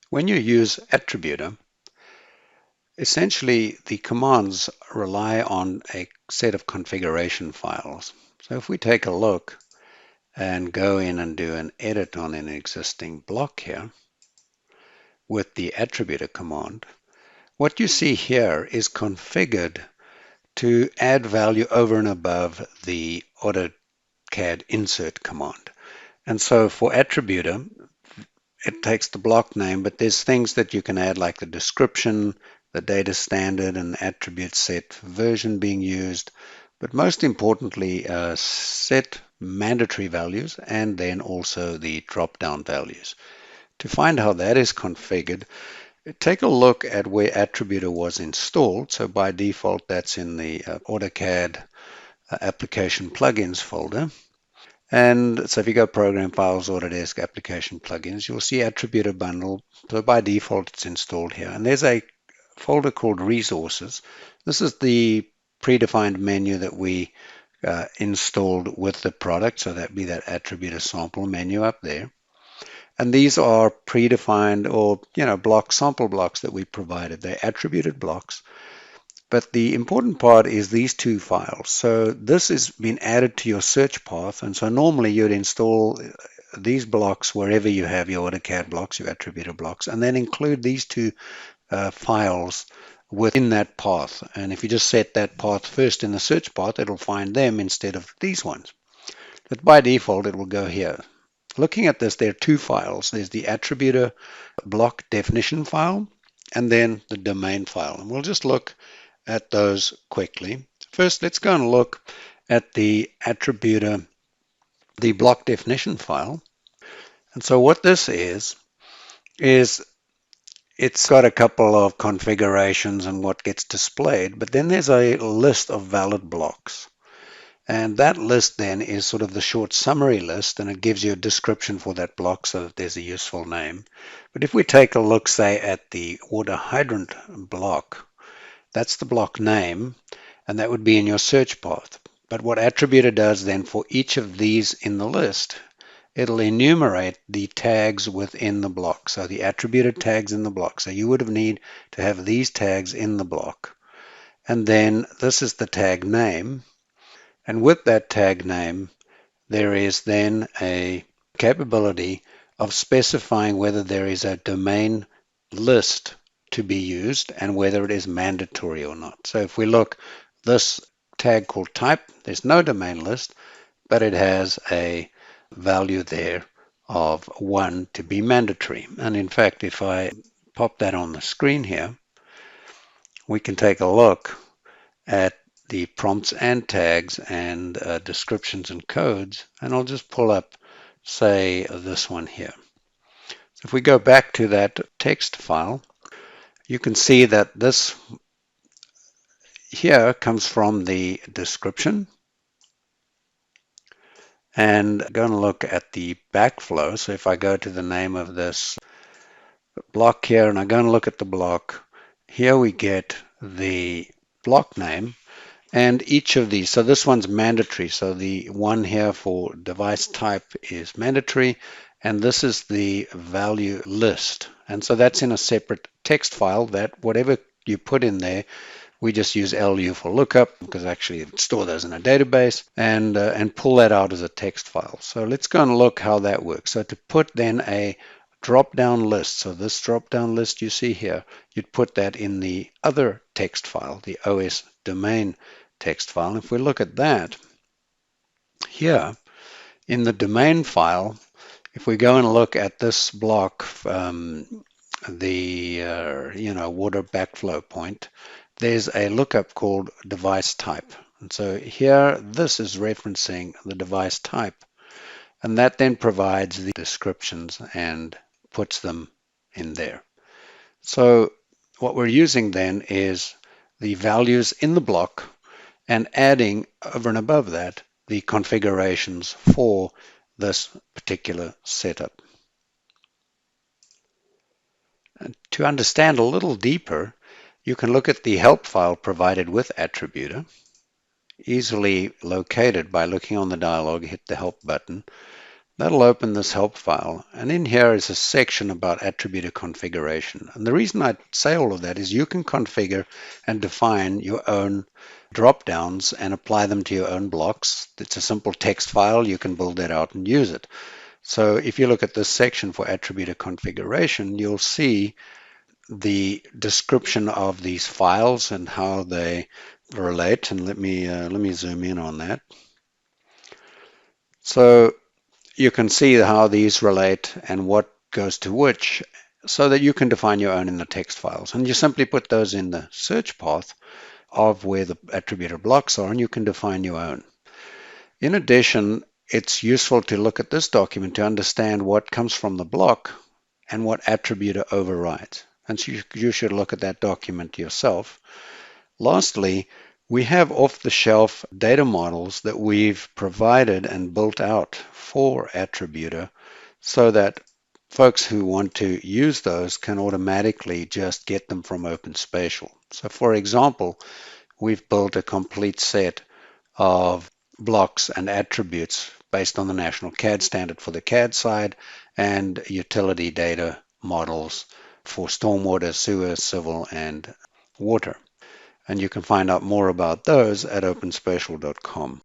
When you use Attributor, essentially the commands rely on a set of configuration files. So if we take a look and go in and do an edit on an existing block here with the Attributor command, what you see here is configured to add value over and above the AutoCAD insert command. And so for Attributor, it takes the block name, but there's things that you can add like the description, the data standard and attribute set version being used, but most importantly, set mandatory values and then also the drop-down values. To find how that is configured, take a look at where Attributor was installed. So by default, that's in the AutoCAD application plugins folder. And so if you go Program Files, Autodesk Application Plugins, you'll see Attributor Bundle. So by default, it's installed here. And there's a folder called Resources. This is the predefined menu that we installed with the product. So that'd be that Attributor sample menu up there. And these are predefined or, blocks, sample blocks that we provided. They're attributed blocks. But the important part is these two files. So this has been added to your search path. And so normally you'd install these blocks wherever you have your AutoCAD blocks, your attributor blocks, and then include these two files within that path. And if you just set that path first in the search path, it'll find them instead of these ones. But by default, it will go here. Looking at this, there are two files. There's the attributor block definition file and then the domain file. And we'll just look at those quickly. First, let's go and look at the attributor, the block definition file. And so what this is it's got a couple of configurations and what gets displayed, but then there's a list of valid blocks. And that list then is sort of the short summary list, and it gives you a description for that block so that there's a useful name. But if we take a look, say, at the water hydrant block, that's the block name, and that would be in your search path. But what Attributor does then for each of these in the list, it'll enumerate the tags within the block. So the Attributor tags in the block. So you would need to have these tags in the block. And then this is the tag name. And with that tag name, there is then a capability of specifying whether there is a domain list to be used and whether it is mandatory or not. So if we look, this tag called type, there's no domain list, but it has a value there of 1 to be mandatory. And in fact, if I pop that on the screen here, we can take a look at the prompts and tags and descriptions and codes, and I'll just pull up, say, this one here. So if we go back to that text file, you can see that this here comes from the description. And I'm going to look at the backflow. So if I go to the name of this block here and I go and look at the block, here we get the block name and each of these. So this one's mandatory. So the one here for device type is mandatory, and this is the value list. And so that's in a separate text file that whatever you put in there, we just use LU for lookup because actually it store those in a database and pull that out as a text file. So let's go and look how that works. So to put then a drop-down list, so this drop-down list you see here, you'd put that in the other text file, the OS domain text file. And if we look at that here in the domain file, if we go and look at this block, the water backflow point, there's a lookup called device type. And so here, this is referencing the device type. And that then provides the descriptions and puts them in there. So what we're using then is the values in the block and adding over and above that the configurations for this particular setup. And to understand a little deeper, you can look at the help file provided with Attributor, easily located by looking on the dialog, hit the help button. That'll open this help file, and in here is a section about attributor configuration. And the reason I say all of that is you can configure and define your own drop-downs and apply them to your own blocks. It's a simple text file. You can build that out and use it. So if you look at this section for attributor configuration, you'll see the description of these files and how they relate. And let me zoom in on that. So you can see how these relate and what goes to which, so that you can define your own in the text files. And you simply put those in the search path of where the attributor blocks are, and you can define your own. In addition, it's useful to look at this document to understand what comes from the block and what attributor overrides. And so you should look at that document yourself. Lastly, we have off-the-shelf data models that we've provided and built out for Attributor so that folks who want to use those can automatically just get them from Open Spatial. So for example, we've built a complete set of blocks and attributes based on the National CAD standard for the CAD side and utility data models for stormwater, sewer, civil, and water. And you can find out more about those at openspatial.com.